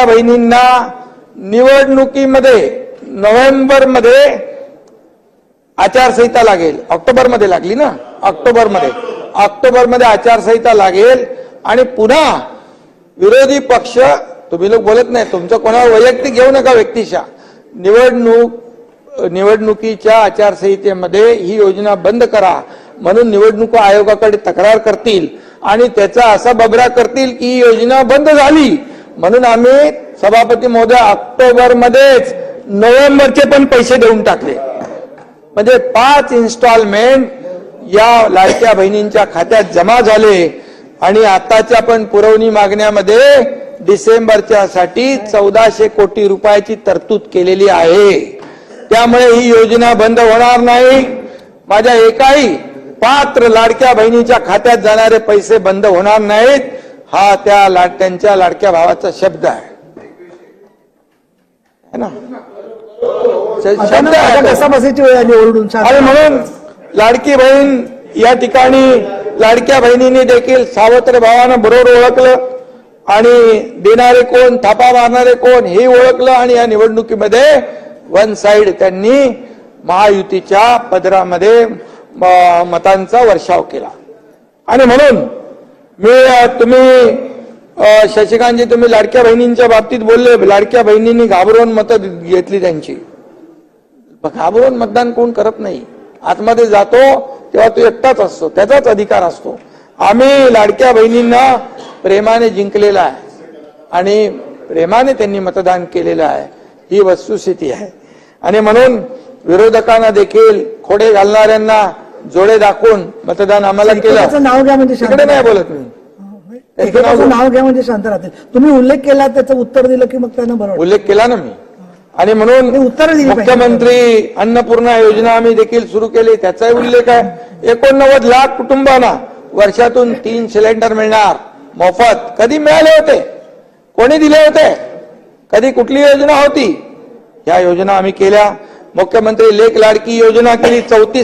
बहिणींना निवडणुकीमध्ये नोव्हेंबरमध्ये आचारसंहिता लागेल, ऑक्टोबरमध्ये लागली ना, ऑक्टोबरमध्ये आचारसंहिता लागेल आणि पुन्हा विरोधी पक्ष, तुम्ही लोक बोलत नाही, तुमचं कोणावर वैयक्तिक घेऊ नका व्यक्तिशा, निवडणुकीच्या आचारसंहितेमध्ये ही योजना बंद करा म्हणून निवडणूक आयोगाकडे तक्रार करतील आणि त्याचा असा बबरा करतील की ही योजना बंद झाली म्हणून आम्ही सभापती महोदय ऑक्टोबरमध्येच नोव्हेंबरचे पण पैसे देऊन टाकले. म्हणजे 5 इन्स्टॉलमेंट या लाडक्या बहिणींच्या खात्यात जमा झाले आणि आताच्या पण पुरवणी मागण्यामध्ये डिसेंबरच्या साठी 1400 कोटी रुपयाची तरतूद केलेली आहे. त्यामुळे ही योजना बंद होणार नाही. माझ्या एकाही पात्र लाडक्या बहिणीच्या खात्यात जाणारे पैसे बंद होणार नाहीत. हा त्यांच्या लाडक्या भावाचा शब्द आहे ना, शब्द कसा बसायची वेळ आली ओरडून. आणि म्हणून लाडकी बहीण या ठिकाणी लाडक्या बहिणींनी देखील सावत्र भावानं बरोबर ओळखलं आणि देणारे कोण, थापा मारणारे कोण हे ओळखलं आणि या निवडणुकीमध्ये वन साइड त्यांनी महायुतीच्या पदरामध्ये मतांचा वर्षाव केला. आणि म्हणून तुम्ही शशिकांतजी, तुम्ही लाडक्या बहिणींच्या बाबतीत बोलले, लाडक्या बहिणींनी घाबरून मतं घेतली त्यांची. घाबरून मतदान कोण करत नाही. आतमध्ये जातो तेव्हा तो एकटाच असतो, त्याचाच अधिकार असतो. आम्ही लाडक्या बहिणींना प्रेमाने जिंकलेला आहे आणि प्रेमाने त्यांनी मतदान केलेलं आहे, ही वस्तुस्थिती आहे. आणि म्हणून विरोधकांना देखील खोडे घालणाऱ्यांना जोडे दाखवून मतदान आम्हाला केलं. नाव घ्या म्हणजे तिकडे नाही बोलत मी, नाव घ्या म्हणजे शांत राहतील. तुम्ही उल्लेख केला, त्याचं उत्तर दिलं की मग त्यांना बरोबर उल्लेख केला ना मी. आणि म्हणून उत्तर मुख्यमंत्री अन्नपूर्णा योजना आम्ही देखील सुरू केली, त्याचाही उल्लेख आहे. 89 लाख कुटुंबांना वर्षातून 3 सिलेंडर मिळणार मोफत. कधी मिळाले होते, कोणी दिले होते, कधी कुठली योजना होती? ह्या योजना आम्ही केल्या. मुख्यमंत्री लेक लाडकी योजना केली, 34